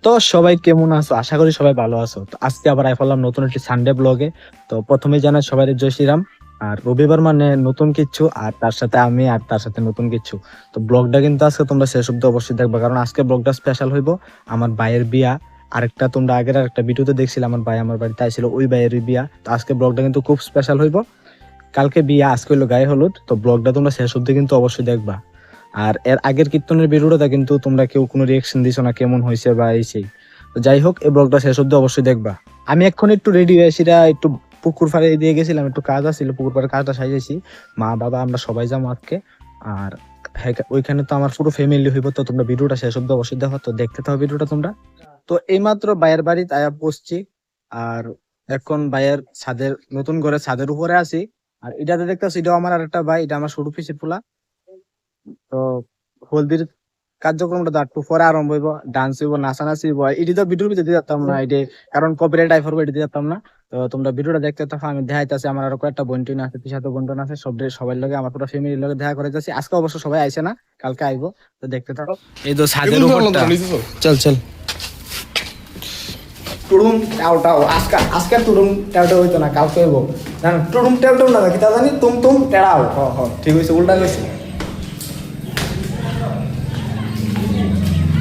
তো সবাই কেমন আছো? আশা করি সবাই ভালো আছো। তো আজকে আবার আইফালাম নতুন একটি সানডে ব্লগে। তো প্রথমেই জানাই সবাই জয় শ্রীরাম। আর রবিবার মানে নতুন কিছু, আর তার সাথে আমি, আর তার সাথে নতুন কিছু। তো ব্লগটা কিন্তু আজকে তোমরা শেষ অব্দি অবশ্যই দেখবে, কারণ আজকে ব্লগটা স্পেশাল হইব। আমার ভাইয়ের বিয়া। আরেকটা তোমরা আগের আরেকটা ভিডিওতে দেখছিলে, আমার ভাই আমার বাড়িতে আইছিল, ওই ভাইয়েরই বিয়া। তো আজকে ব্লগটা কিন্তু খুব স্পেশাল হইব। কালকে বিয়া, আজকে হইলো গায়ে হলুদ। তো ব্লগটা তোমরা শেষ অব্দি কিন্তু অবশ্যই দেখবা। আর এর আগের কীর্তনের ভিডিওটা কিন্তু তোমরা কেউ কোনো রিয়েকশন দিছো না, কেমন হয়েছে বা এই সেই। তো যাই হোক, এই ব্লগটা শেষ অব্দি অবশ্যই দেখবা। আমি এখন একটু রেডি হয়ে সেটা একটু পুকুর পাড়ে দিয়ে গেছিলাম, একটু কাজ আছিল, পুকুর পাড়ে কাজটা সাজাইছি। মা বাবা আমরা সবাই যাবো আজকে। আর ওইখানে তো আমার পুরো ফ্যামিলি হইব। তো তোমরা ভিডিওটা শেষ অব্দি অবশ্যই দেখো, তো দেখতে থাকো ভিডিওটা তোমরা। তো এইমাত্র ভাইয়ের বাড়িতে আয়া পৌঁছছি। আর এখন ভাইয়ের ছাদের, নতুন ঘরে ছাদের উপরে আছি। আর এটাতে দেখতেছি, এটাও আমার আরেকটা ভাই, এটা আমার ছোট পিসির পোলা। তো হলদির কার্যক্রমটা একটু পরে আরম্ভ হইব, ডান্স হইব, নাচানাচি হইব। এটি তো ভিডিওর ভিতরে দিতে পারতাম না, এটি কারণ কপিরাইট আইফার এটি দিতে পারতাম না। তো তোমরা ভিডিওটা দেখতে থাকো, আমি দেখাইতেছি। আমার আরো কয়েকটা বন্টন আছে, পিসাতো বন্টন আছে, সবাই লগে, আমার পুরো ফ্যামিলির লগে দেখা করে যাচ্ছি। আজকে অবশ্য সবাই আইছে না, কালকে আইবো। তো দেখতে থাকো। এই তো ছাদের উপরটা, চল চল। টুডুম টাও টাও, আজকে আজকে টুডুম টাও টাও হইতো না, কালকে হইব। না টুডুম টাও টাও না, কি তা জানি তুম তুম টেড়াও। হ হ, ঠিক হইছে, উল্টা কইছি।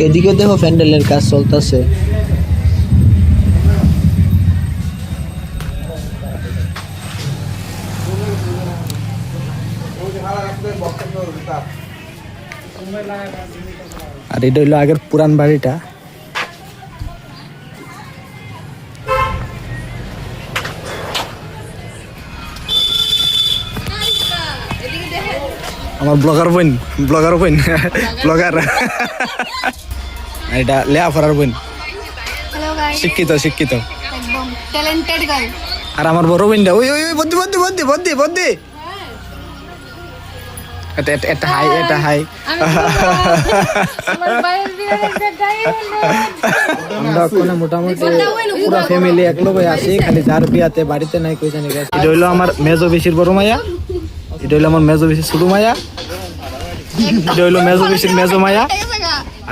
এদিকে দেখো প্যান্ডেলের কাজ চলতেছে। আর এটা হইলো আগের পুরান বাড়িটা। আমার ব্লগার বোন, ব্লগার। এটা লেয়া ফরার বোন, হ্যালো গাইস, শিক্ষিত শিক্ষিত। একদম ট্যালেন্টেড গার্ল। আর আমার বড় বোনটা, ওই ওই ওই বদ্দি বদ্দি বদ্দি বদ্দি বদ্দি। এটা হাই, এটা হাই। আমার বাইরে দিয়ে একটা গায়ে আমরা ওখানে মোটামুটি পুরো ফ্যামিলি একলগে আছি, খালি যার বিয়াতে বাড়িতে নাই কই জানি গেছে। এটা হইলো আমার মেজো বেশির বড় মাইয়া, এটা হইলো আমার মেজো বেশির ছোট মাইয়া, এটা হইলো মেজো বেশির মেজো মাইয়া,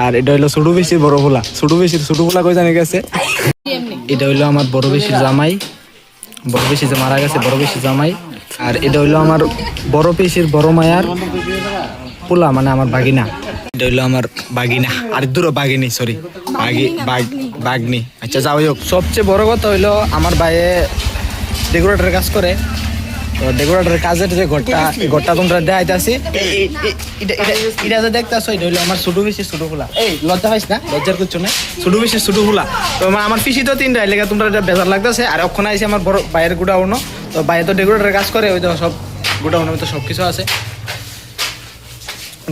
আর এটা হইলো ছোট বেশির বড় ফুলা। ছোট বেশির ছোট ফুলা কই জানি গেছে। এটা হইলো আমার বড় বেশির জামাই, বড় বেশি যে মারা গেছে, বড় বেশি জামাই। আর এটা হইলো আমার বড় পিসির বড় মায়ার পোলা, মানে আমার বাগিনা। এটা হইলো আমার বাগিনা, আর দূর বাগিনী, সরি বাগনি। আচ্ছা যাই হোক, সবচেয়ে বড় কথা হইলো আমার ভাইয়ে ডেকোরেটরের কাজ করে। তো ডেকোরেটরের কাজের যে ঘরটা তোমরা দেখাইতেছি, এটা যে দেখতেছো, এটা হইলো আমার ছোট বেশি ছোট ফুলা। এই লজ্জা পাইস না, লজ্জার কিছু নাই, ছোট বেশি ছোট ফুলা। তো আমার পিসি তো তিনটা লেগে তোমরা বেজার লাগতেছে। আর ওখানে আইসি আমার বড় ভাইয়ের গুডাউনও। তো ভাইয়ে তো ডেকোরেটরের কাজ করে, ওই তো সব গুডাউনের তো সবকিছু আছে,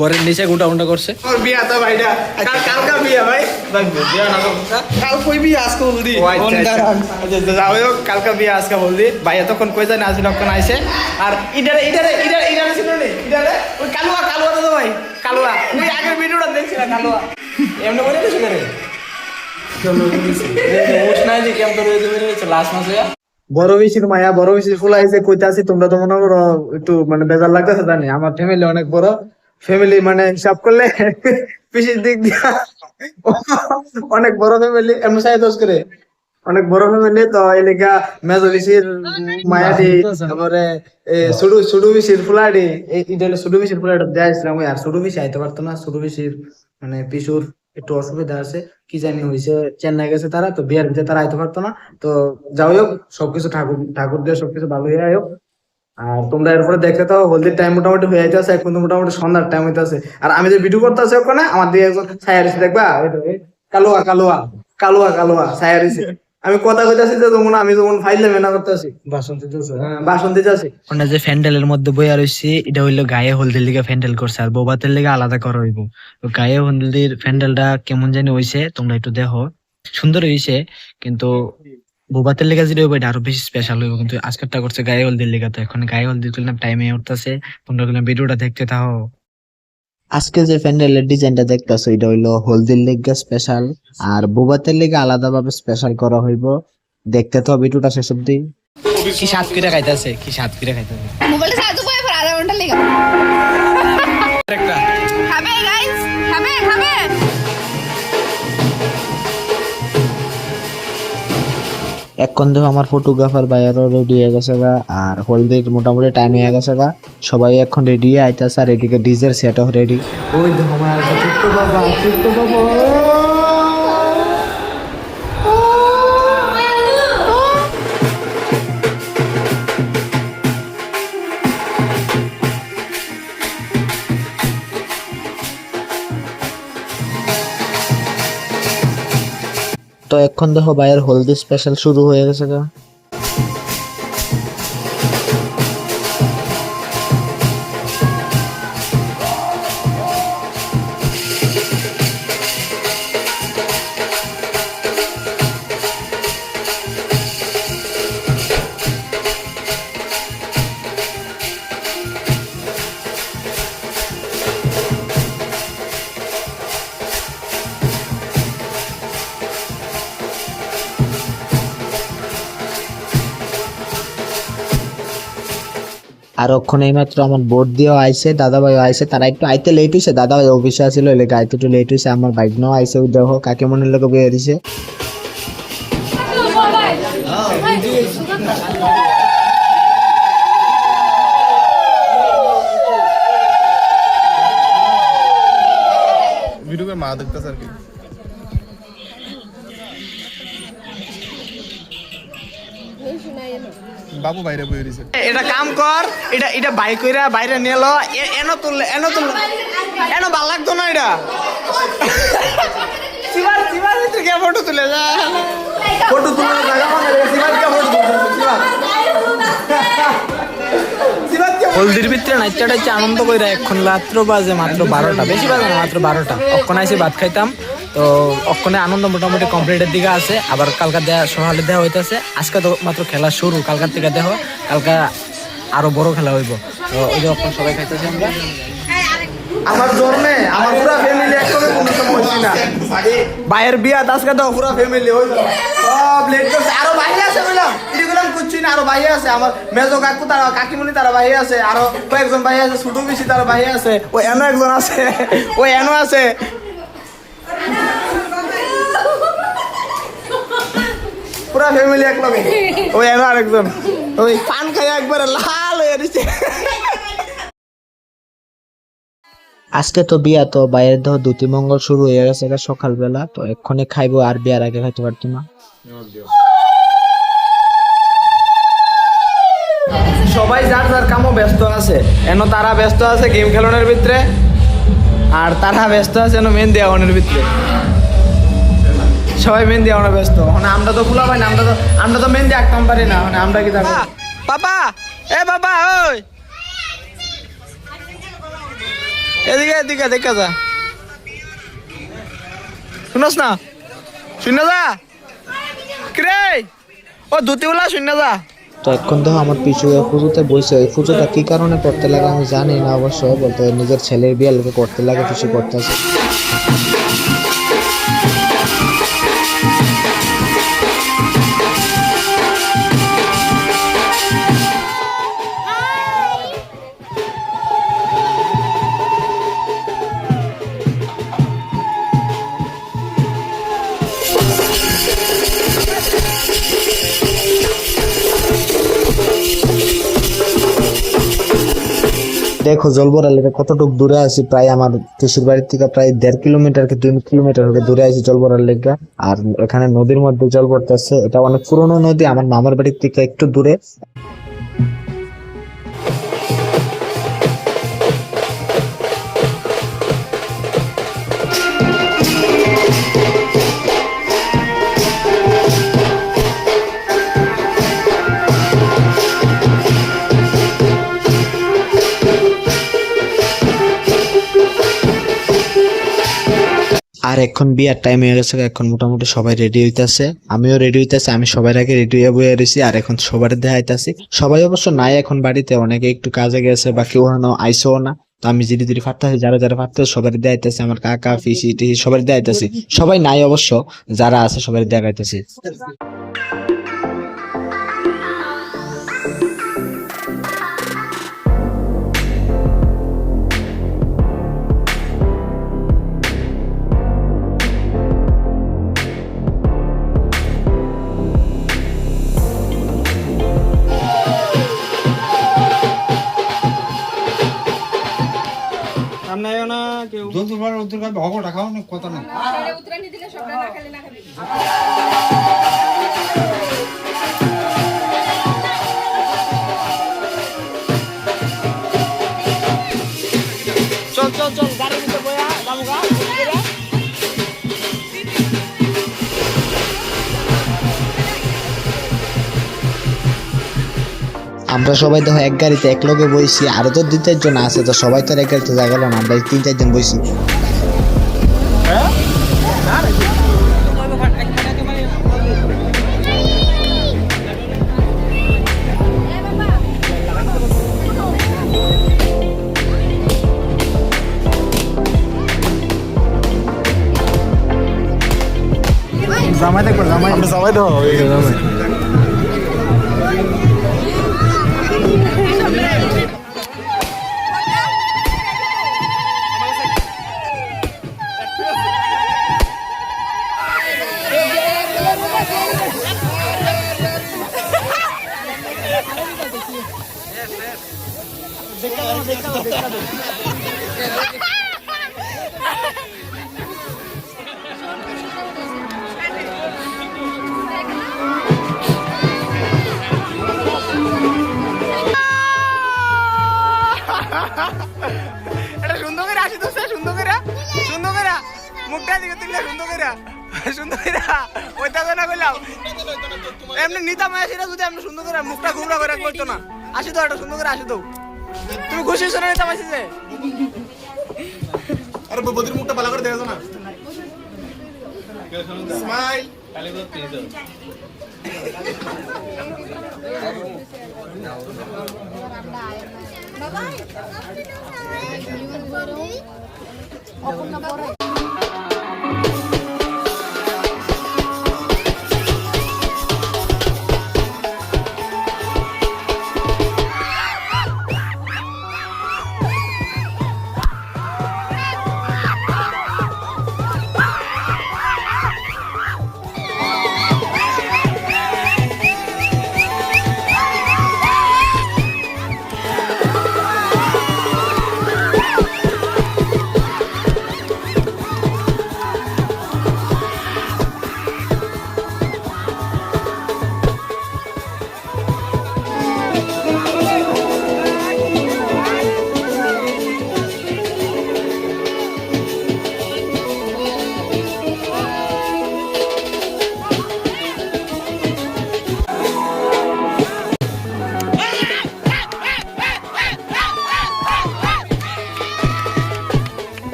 ঘরের নিচে গুডাউনটা করছে। বিয়া তো ভাইটা কালকা বিয়া ভাই, বিয়া না কাল কই বিয়া আজকে হলদি। যাও কালকা বিয়া আজকে হলদি। ভাইয়া তখন কই জানি আসলে তখন আইছে। আর ইডারে ইডারে ইডারে ইডারে ছিল নি, ইডারে ওই কালুয়া কালুয়া তো ভাই, কালুয়া ওই আগের ভিডিওটা দেখছিলা, কালুয়া এমন করে দিছিল রে, কেমন কইছে ওস নাই যে কেমন করে দিছে লাস্ট মাসে। বড় বেশির মায়া, বড় বেশির ফুলা আইছে কইতাছি। তোমরা তো মনে করো একটু মানে বেজার লাগতেছে জানি, আমার ফ্যামিলি অনেক বড় ফ্যামিলি, মানে হিসাব করলে পিসির দিক দিয়া অনেক বড় ফ্যামিলি, এমন সাইজ করে অনেক বড় ফ্যামিলি। তো এই লেখা মেজো পিসির মায়াডি, তারপরে সুডু পিসির ফুলাডি, এইটা হলো সুডু পিসির ফুলাটা দেয়াইছিলাম। আর সুডু পিসি আইতে পারতো না, সুডু পিসির মানে পিসুর একটু অসুবিধা আছে, কি জানি হয়েছে, চেন্নাই গেছে তারা, তো বিয়ার ভিতরে তারা আইতে পারতো না। তো যাই হোক, সবকিছু ঠাকুর ঠাকুর দিয়ে সবকিছু ভালো হয়ে হোক। আর তোমরা এরপরে দেখতে থাকো, হলদির টাইম মোটামুটি হয়ে যাইতেছে, এখন তো মোটামুটি সন্ধ্যার টাইম হইতেছে। আর আমি যে ভিডিও করতেছি ওখানে আমার দিয়ে একজন ছায়ারিছে, দেখবা কালোয়া কালোয়া কালোয়া কালোয়া ছায়ারিছে। আমি কথা কইতাছি যে যেমন আমি যেমন ফাইলে মেনা করতেছি, ভাষণ দিতেছি। হ্যাঁ, ভাষণ দিতেছি। ওটা যে প্যান্ডেলের মধ্যে বইয়া রইছি, এটা হইলো গায়ে হলদির লিগে প্যান্ডেল করছে, আর বৌবাতের লিগে আলাদা করা হইব। তো গায়ে হলদির প্যান্ডেলটা কেমন জানি হইছে, তোমরা একটু দেখো, সুন্দর হইছে। কিন্তু বৌবাতের লেগে যেটা হইব এটা আরো বেশি স্পেশাল হইব। কিন্তু আজকেরটা করছে গায়ে হলদির লেগে, তো এখন গায়ে হলদি তুললাম, টাইমে উঠতেছে। তোমরা ভিডিওটা দেখতে থাকো। আজকে যে প্যান্ডেলের ডিজাইনটা দেখতেছো, এটা হইলো হলদির লেগে স্পেশাল, আর বুবাতের লেগে আলাদা ভাবে স্পেশাল করা হইব। দেখতে তো ভিডিওটা শেষ অব্দি। কি সাত পিঠা খাইতেছে, কি সাত পিঠা খাইতেছে, মোবাইলে সাথে বই পর আধা ঘন্টা লেগে একটা খাবে গাইস, খাবে খাবে। এখন দেখো আমার ফটোগ্রাফার ভাইয়ারও রেডি হয়ে গেছে গা, আর হলদির মোটামুটি টাইম হয়ে গেছে গা, সবাই এখন রেডি আইতাছে, আর এদিকে ডিজের সেটও রেডি। ওই দেখো আমার ছোট্ট বাবা, ছোট্ট বাবা। তো এখন দেখো ভাইয়ের হলদি স্পেশাল শুরু হয়ে গেছে গা। আর ওখানে মাত্র আমার বোর্ড দিয়েও আইছে, দাদা ভাই আইছে, তারা একটু আইতে লেট হয়েছে, দাদা ভাই অফিসে আসছিল, এলে আইতে একটু লেট হয়েছে। আমার বাইক নাও আইছে, ওই দেখো কাকে মনের লোক বেরিয়ে দিছে। ভিডিও মা দেখতেছে আর কি। বাবু বাইরে বই দিছে। এটা কাম কর, এটা বাইক কইরা বাইরে নিয়ে লো, এনো তুললে এনো ভাল লাগতো না এটা। সিবার ভিতরে কে ফটো তুলে যা, ফটো তুলে জায়গা মানে সিবার কে ফটো তুলে হলদির ভিতরে নাইচাটা আনন্দ কইরা। এখন রাত্র বাজে মাত্র 12টা, বেশি বাজে না, মাত্র 12টা। অক্ষণ আইসি ভাত খাইতাম, তো অক্ষণে আনন্দ মোটামুটি কমপ্লিটের দিকে আছে। আবার কালকা দেয়া সকালে দেওয়া হইতেছে, আজকে তো মাত্র খেলা শুরু, কালকার থেকে দেখো কালকা আরো বড় খেলা হইব। তো ওই যে অক্ষণ সবাই খাইতেছি আমরা। আমার জন্মে আমার পুরো ফ্যামিলি একসাথে কোনো সময় হইছি না। ভাইয়ের বিয়া আজকে তো পুরো ফ্যামিলি হইল, সব লেট করছে। আরো ভাই আছে বললাম, এগুলাম করছি না, আরো ভাই আছে। আমার মেজো কাকু তারা, কাকিমণি তারা ভাই আছে, আরো কয়েকজন ভাই আছে, ছোট বেশি তারা ভাই আছে, ওই এনো একজন আছে, ওই এনো আছে, পুরা ফ্যামিলি এক লগে। ওই এনো আরেকজন, ওই পান খাই একবারে লাল হয়ে দিচ্ছে। আজকে তো বিয়া, তো বাইরের ধর দুটি মঙ্গল শুরু হয়ে গেছে সকালবেলা, তো এক্ষণে খাইবো, আর বিয়ার আগে খাইতে পারতো না। সবাই যার যার কামও ব্যস্ত আছে, এনো তারা ব্যস্ত আছে গেম খেলনের ভিতরে, আর তারা ব্যস্ত আছে এনো মেহেন্দি আওয়ানের ভিতরে। সবাই মেহেন্দি আওয়ানে ব্যস্ত। মানে আমরা তো খোলা পাই না, আমরা তো মেহেন্দি আঁকতাম পারি না। মানে আমরা কি থাকবো বাবা, এ বাবা, ওই এদিকে দেখা যা, শুনস না, শুনে যা রে, ও ধুতিওয়ালা শুনে যা। তো এখন দেখো আমার পিছু পুজোতে বসে, এই পুজোটা কি কারণে করতে লাগে আমি জানি না অবশ্য, বলতে নিজের ছেলের বিয়ে লোকে করতে লাগে, কিছু করতেছে। দেখো জলবরা লেগে কতটুকু দূরে আছি, প্রায় আমার দেশের বাড়ির থেকে প্রায় 1.5 কিলোমিটার কি 2 কিলোমিটার হবে দূরে আছি জলবরার লেগে। আর এখানে নদীর মধ্যে জল পড়তেছে, এটা অনেক পুরনো নদী, আমার মামার বাড়ির থেকে একটু দূরে। আর এখন বিয়ার টাইম হয়ে গেছে, এখন মোটামুটি সবাই রেডি হইতাছে, আমিও রেডি হইতাছি, আমি সবার আগে রেডি হয়ে বয়ে রয়েছি। আর এখন সবার দেখাইতাছি, সবাই অবশ্য নাই এখন বাড়িতে, অনেকে একটু কাজে গেছে বা কেউ আইসও না। তো আমি ধীরে ফাটতেছি, যারা যারা ফাটতেছে সবাই দেখাইতেছি, আমার কাকা পিসি টিসি সবাই দেখাইতেছি, সবাই নাই অবশ্য, যারা আছে সবাই দেখাইতেছি। নেয় না কেউ দুবার উত্তর কাছে ভগো রাখাও না কথা না চল চল চল গাড়ি নিতে বয়া বাবুগা আমরা সবাই দেখো এক গাড়িতে এক লগে বইছি, আরো তো 2-4 জন আছে, তো সবাই তো আর এক গাড়িতে জায়গা না, আমরা 3-4 জন বইছি। জামাই দেখবো জামাই আমরা জামাই দেবো জামাই এটা সুন্দর করে আসি তো সুন্দর করে মুখটা দিকে তুললে সুন্দর করে ওইটা তো না কইলাম এমনি নিতাম আসিরা যদি এমনি সুন্দর করে মুখটা ঘুমরা করে করতো না আসি তো এটা সুন্দর করে আসি তো তুমি খুশি হইছো না নিতাম আসি যে আরে বদির মুখটা ভালো করে দেখো না স্মাইল খালি বল প্লিজ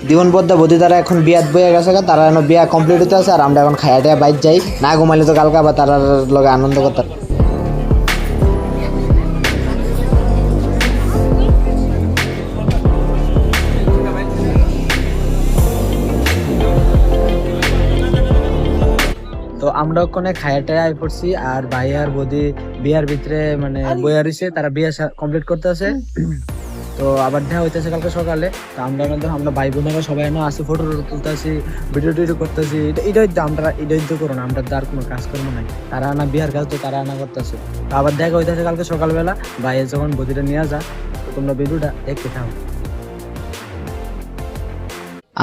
জীবন বদ্দা বদি তারা এখন বিয়াত বইয়া গেছে, তারা এখন বিয়া কমপ্লিট হতে আছে, আর আমরা এখন খাইয়া বাইর যাই, না ঘুমাইলে তো কালকে আবার তারার লগে আনন্দ করতে। তো আমরা ওখানে খায়াটায় আই পড়ছি, আর ভাই আর বদি বিয়ার ভিতরে মানে বইয়া রইছে, তারা বিয়া কমপ্লিট করতে আছে। তো আবার দেখা হইতেছে কালকে সকালে। তো আমরা ভাই বোনেরা সবাই এনে আসি, ফটো তুলতেছি, ভিডিও টিডিও করতেছি। এটাই তো আমরা এটাই তো করো না, আমরা তো আর কোনো কাজ করবো নাই, তারা আনা বিয়ার কাজ তো তারা আনা করতেছে। তো আবার দেখা হইতেছে কালকে সকালবেলা, ভাই যখন বদিটা নিয়ে যা, তো তোমরা ভিডিওটা দেখতে থাকো।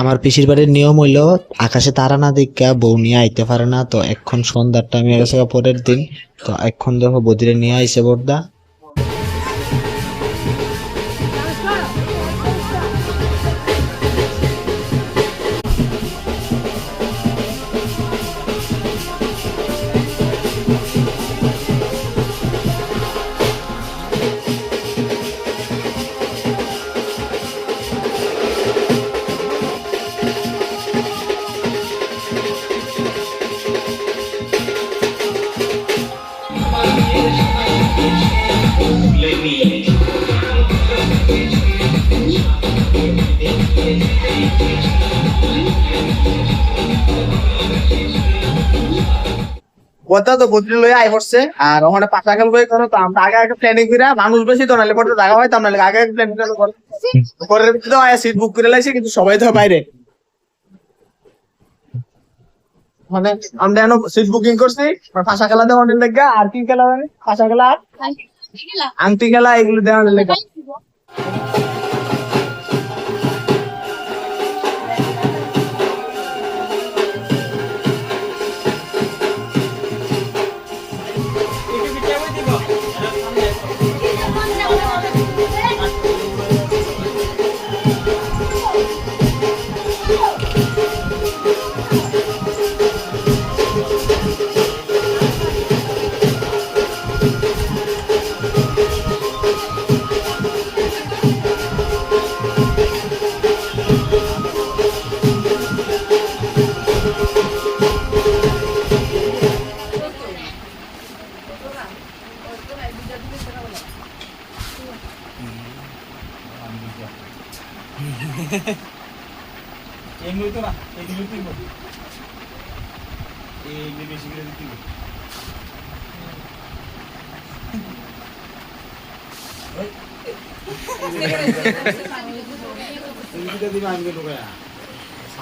আমার পিসির বাড়ির নিয়ম হইলো আকাশে তারা না দেখা বউ নিয়ে আইতে পারে না। তো এখন সন্ধ্যার টাইম হয়ে গেছে পরের দিন, তো এখন দেখো বদিরে নিয়ে আইছে বড়দা। বদ্দা তো বদ্রি লয়ে আই পড়ছে, আর ওখানে পাশা খেলবো এখানে। তো আমরা আগে প্ল্যানিং করে, মানুষ বেশি তো নাহলে পরে জায়গা হয়, তো আমরা আগে প্ল্যানিং করে পরের ভিতরে সিট বুক করে লাইছি, কিন্তু সবাই তো বাইরে। মানে আমরা এনো সিট বুকিং করছি ফাঁসা খেলা দেওয়ার লেগা আর কি খেলা মানে ফাঁসা খেলা আর আংটি খেলা এগুলো দেওয়ার লেগা এমনি তো না এগুলো কি বল এই বেশি করে দিতে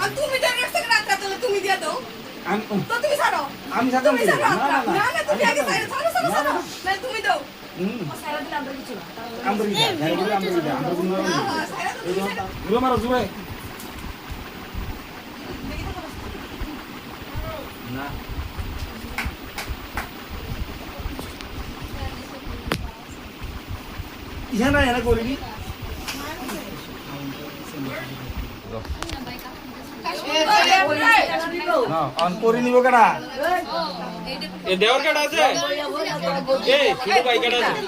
আর তুমি তো একটা রাখা তাহলে তুমি দিয়ে দাও তো তুমি ছাড়ো আমি ছাড়তাম তুমি ছাড়ো না না তুমি আগে ছাড়ো ছাড়ো ছাড়ো না তুমি দাও ছাড়া দিলে আমরা কিছু না আমরা গুলো মারো জুড়ে না ইহা না এরা করিনি না অন করে নিব কেডা এ দেওয়ার কাটা আছে এই কিলো ভাই কাটা আছে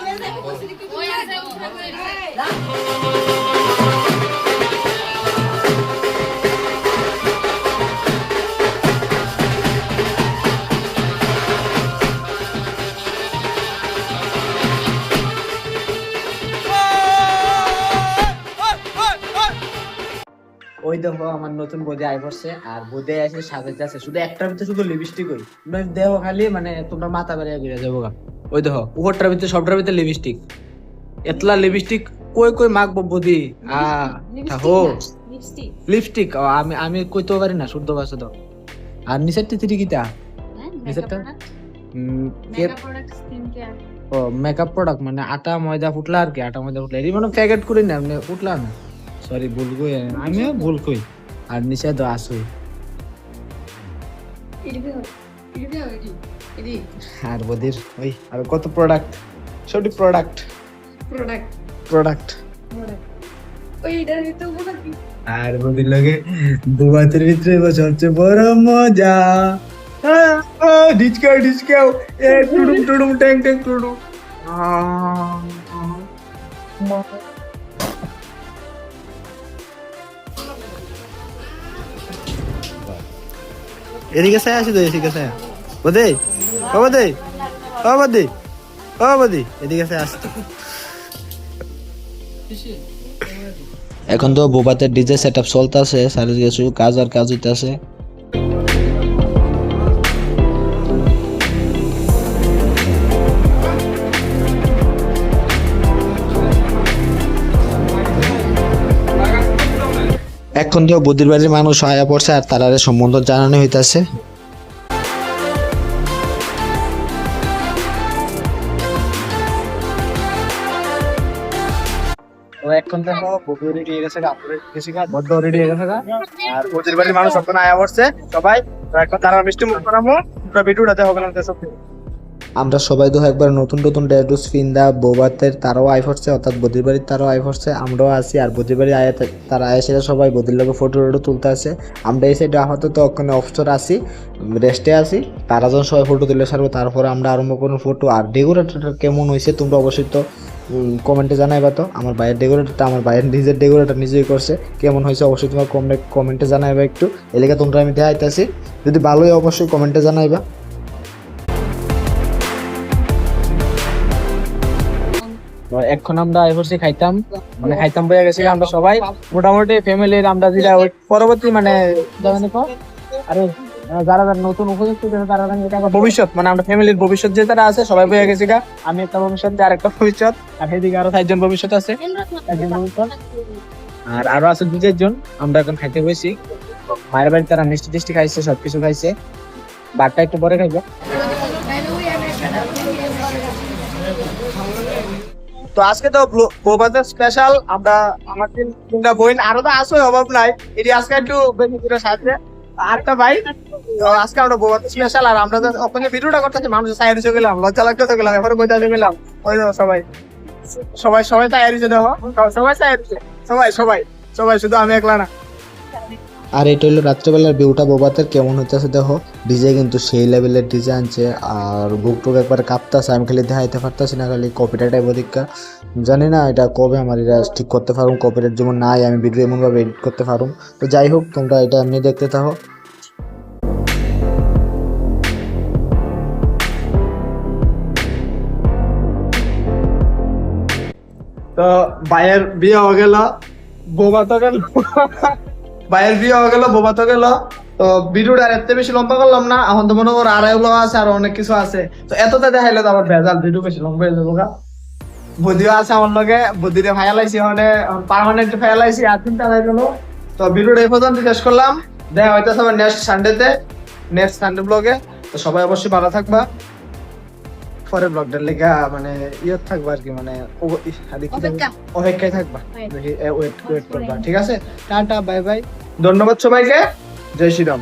ওই দেখো আমার নতুন বডি আই পড়ছে আর বডি আছে সাজাতে আছে শুধু একটার ভিতরে শুধু লিপস্টিক ওই তোমরা দেখো খালি মানে তোমরা মাথা বেরিয়ে গিয়ে যাবো গা ওই দেখো উপরটার ভিতরে সবটার ভিতরে লিপস্টিক এতলা লিপস্টিক কই কই মাখবো বডি থাকো লিপস্টিক আমি আমি কইতে পারি না শুদ্ধ ভাষা দাও আর নিচেরটা তিরি কিটা নিচেরটা ও মেকআপ প্রোডাক্ট মানে আটা ময়দা ফুটলা আর কি আটা ময়দা ফুটলা এরই মানে প্যাকেট করে না মানে ফুটলা না সরি ভুল কই আমিও ভুল কই আর নিচে তো আসুই আর বদির ওই আর কত প্রোডাক্ট সবটি প্রোডাক্ট প্রোডাক্ট আর বদির লাগে দুবাতের ভিতরে সবচেয়ে বড় মজা ডিচকাও ডিচকাও এ টুডুম টুডুম ট্যাং ট্যাং টুডুম এদিকে সায়া আছে তো এদিকে সায়া বদে ও বদে ও বদে ও বদে এদিকে সায়া আসতো এখন তো বোবাতের ডিজে সেটআপ চলতেছে চারিদিকে কিছু কাজ আর কাজ হইতাছে এখন তো বুদ্ধির বাড়ির মানুষ আয়া পড়ছে আর তার সম্বন্ধ জানানো হইতাছে এখন তো বুদ্ধির রেডি হয়ে গেছে বদ্ধ রেডি হয়ে গেছে আর বুদ্ধির বাড়ির মানুষ সব আয়া পড়ছে সবাই এখন তারা মিষ্টি মুখ করাবো ভিডিওটাতে হবে না সব আমরা সবাই তো একবার নতুন নতুন ড্রেস ফিন্দা বোবাতের তারাও আই পড়ছে অর্থাৎ বদির বাড়ির তারাও আই পড়ছে আমরাও আছি আর বদির বাড়ি আয়া তারা এসে সবাই বদির লোক ফটো তুলতে আছে আমরা এই সাইডে আপাতত ওখানে অফিসর আছি রেস্টে আছি তারা যখন সবাই ফটো তুলে সারবো তারপরে আমরা আরম্ভ করবো ফটো আর ডেকোরেটরটা কেমন হয়েছে তোমরা অবশ্যই তো কমেন্টে জানাইবা তো আমার ভাইয়ের ডেকোরেটরটা আমার ভাইয়ের নিজের ডেকোরেটর নিজেই করছে কেমন হয়েছে অবশ্যই তোমার কমেন্টে জানাইবা একটু এলাকা তোমরা আমি দেখাইতেছি যদি ভালোই অবশ্যই কমেন্টে জানাইবা এখন আমরা এভারসি খাইতাম মানে খাইতাম বইয়া গেছি আমরা সবাই মোটামুটি ফ্যামিলির আমরা যেটা পরবর্তী মানে আরে যারা যারা নতুন উপযুক্ত তারা ভবিষ্যৎ মানে আমরা ফ্যামিলির ভবিষ্যৎ যে তারা আছে সবাই বইয়া গেছি গা আমি একটা ভবিষ্যৎ আর একটা ভবিষ্যৎ আর সেদিকে আরো 4জন ভবিষ্যৎ আছে আর আরো আছে 2-4 জন আমরা এখন খাইতে বসি মায়ের বাড়ি তারা মিষ্টি টিষ্টি খাইছে সবকিছু খাইছে ভাতটা একটু পরে খাইবা। তো আজকে তো বৌভাতের স্পেশাল, আমরা আমার তিনটা বোন আরো তো আসো অভাব নাই, এটি আজকে একটু বেশি করে সাথে আরেকটা ভাই। তো আজকে আমরা বৌভাতের স্পেশাল, আর আমরা তো ওখানে ভিডিওটা করতেছি, মানুষ সাইড হয়ে গেলাম, লজ্জা লাগতে গেলাম, এবারে কোথায় গেলাম, ওই দেখো সবাই সবাই সবাই তৈরি হয়েছে, দেখো সবাই তৈরি হয়েছে, সবাই সবাই সবাই, শুধু আমি একলা না। আর এটা হলো রাত্রেবেলার ভিউটা বোবাতের কেমন হইতেছে দেখো, ডিজে কিন্তু সেই লেভেলের ডিজে আনছে, আর বুক টুক একবার কাঁপতেছে, আমি খালি দেখাইতে পারতেছি না, খালি কপিরাইট টাইপ অধিকা জানি না এটা কবে আমার এটা ঠিক করতে পারুম, কপিরাইট যেমন নাই আমি ভিডিও এমনভাবে এডিট করতে পারুম। তো যাই হোক তোমরা এটা এমনি দেখতে থাকো। তো ভাইয়ের বিয়ে হয়ে গেল, বৌমা তো গেল, ভাইয়ের বিয়ে হয়ে গেল, বৌমা তো গেল। তো ভিডিওটা আর এত বেশি লম্বা করলাম না, এখন তো মনে করো আড়াই ব্লগ আছে, আর অনেক কিছু আছে, তো এতটা দেখাইলে তো আমার ভেজাল, ভিডিও বেশি লম্বা হয়ে যাবো। বুদ্ধিও আছে আমার লগে, বুদ্ধিতে ফায়ালাইছি, মানে পার্মানেন্ট ফায়ালাইছি, আর চিন্তা নাই কোনো। তো ভিডিওটা এই পর্যন্ত শেষ করলাম, দেখা হইতেছে আবার নেক্সট সানডে ব্লগে। তো সবাই অবশ্যই ভালো থাকবা, পরের ব্লগটার লেগা মানে ইয়ে থাকবা আর কি, মানে অপেক্ষায় থাকবা, ওয়েট করবা, ঠিক আছে? টাটা বাই বাই, ধন্যবাদ সবাইকে, জয় শ্রীরাম।